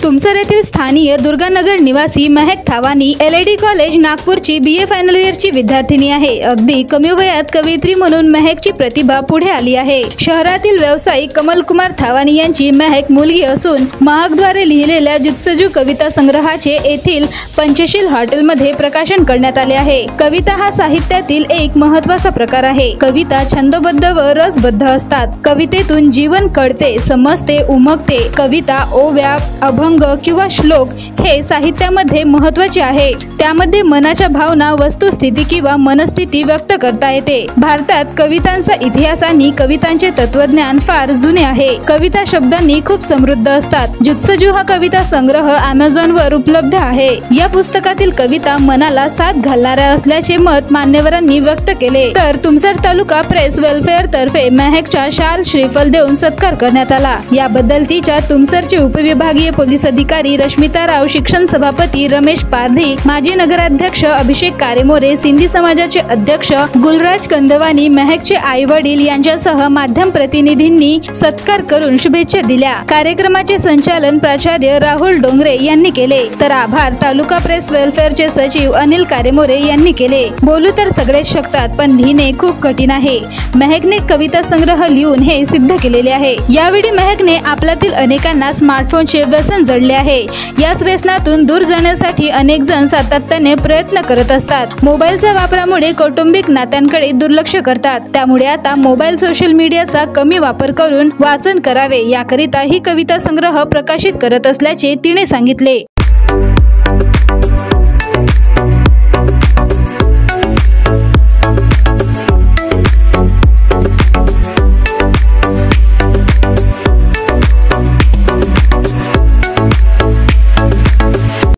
तुमसर येथील स्थानीय दुर्गानगर निवासी महक थावानी LID कॉलेज नागपूरची BA फायनल इयरची विद्यार्थिनी आहे। अगदी कमी वयात कवयित्री म्हणून महकची प्रतिभा पुढे आली आहे। शहरातील व्यावसायिक कमल कुमार थावानी यांची महक मुलगी असून महकद्वारे लिहिलेल्या जुत्सजू कविता संग्रहाचे येथील पंचशील हॉटेलमध्ये प्रकाशन करण्यात आले आहे। कविता हा साहित्यातील एक महत्त्वाचा प्रकार आहे। कविता छंदबद्ध व रसबद्ध असतात। कवितेतून जीवन कळते, समजते, उमगते। कविता ओव्या, अभंग किंवा श्लोक हे साहित्यामध्ये महत्त्वाचे आहे। त्यामध्ये मनाच्या भावना, वस्तुस्थिती किंवा मनस्थिती व्यक्त करता येते। भारतात कवितांचा इतिहास आणि कवितांचे तत्वज्ञान फार जुने आहे। कविता शब्दांनी खूप समृद्ध असतात। जुत्सजू हा कविता संग्रह Amazon वर उपलब्ध आहे। या पुस्तकातील कविता मनाला साथ घालणाऱ्या असल्याचे मत मान्यवरांनी व्यक्त केले। तर तुमसर तालुका प्रेस वेलफेअर तर्फे महकच्या शाल श्रीफल देऊन सत्कार करण्यात आला। याबद्दल तिच्या तुमसरचे उपविभागीय पोलीस अधिकारी रश्मिता राव, शिक्षण सभापती रमेश पारधी, माजी नगराध्यक्ष अभिषेक कारेमोरे, सिंधी समाजाचे अध्यक्ष गुलराज कंदवानी, महकचे आई वडील यांच्यासह माध्यम प्रतिनिधींनी सत्कार करून शुभेच्छा दिल्या। कार्यक्रमाचे संचालन प्राचार्य राहुल डोंगरे यांनी केले, तर आभार तालुका प्रेस वेलफेअरचे सचिव अनिल कारेमोरे यांनी केले। बोलू तर सगळेच शकतात, पण लिहिणे खूप कठीण आहे। महकने कविता संग्रह लिहून हे सिद्ध केलेले आहे। यावेळी महकने आपल्यातील अनेकांना स्मार्टफोनचे व्यसन जडले आहे। याच व्यसनातून दूर जाण्यासाठी अनेक जण सातत्याने प्रयत्न करत असतात। मोबाईलच्या वापरामुळे कौटुंबिक नात्यांकडे दुर्लक्ष करतात। त्यामुळे आता मोबाईल, सोशल मीडियाचा कमी वापर करून वाचन करावे, याकरिता ही कविता संग्रह प्रकाशित करत असल्याचे तिने सांगितले।